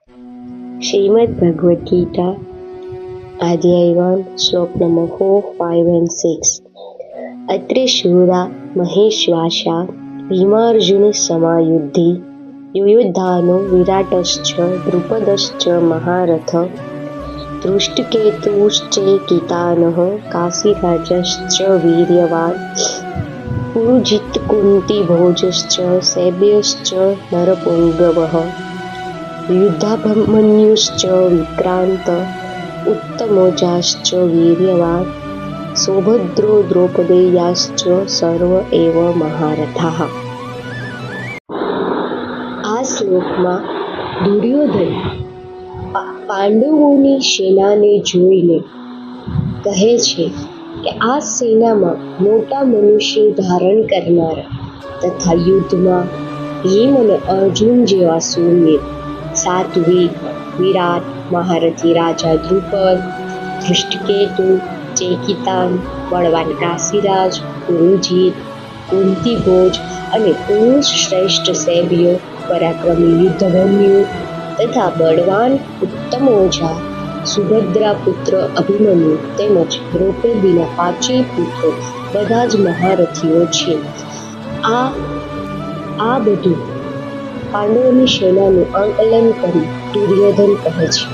Srimad Bhagavad Gita, Adhyay 1, Slok number 4, 5 and 6. Atre Shura Maheshwasha Bhimarjun Samayuddhi Yuyudhano Viratascha Drupadascha Maharatha Drushtaketuschekitanaः Kasirajascha Viryavan Purujit Kunti Bhojascha Sebyascha Narapungavah युद्धाभिमन्युश्च Vikrant उत्तमोजाश्च वीर्यवान सौभद्रो द्रौपदेयाश्च સર્વ એવ મહારથાઃ. આ શ્લોકમાં દુર્યોધન પાંડવોની સેનાને જોઈને કહે છે કે આ સેનામાં મોટા મનુષ્ય ધારણ કરનારા તથા યુદ્ધમાં ભીમ અને અર્જુન જેવા સૂરવીર, સાત્વિક, વિરાટ, મહારથી રાજા દ્રુપદ, ધૃષ્ટકેતુ, ચેકિતાન, બળવાન કાશીરાજ, પુરુજીત, કુંતીભોજ અને પુરુષ શ્રેષ્ઠ સૈબ્ય, પરાક્રમી યુદ્ધભમ્યુ તથા બળવાન ઉત્તમોજા સુભદ્રા પુત્ર અભિમન્યુ તેમજ દ્રૌપદીના 5 પુત્રો બધા જ મહારથીઓ છે. આ બધું પાંડવોની સેનાનું આકલન કરી દુર્યોધન કહે છે.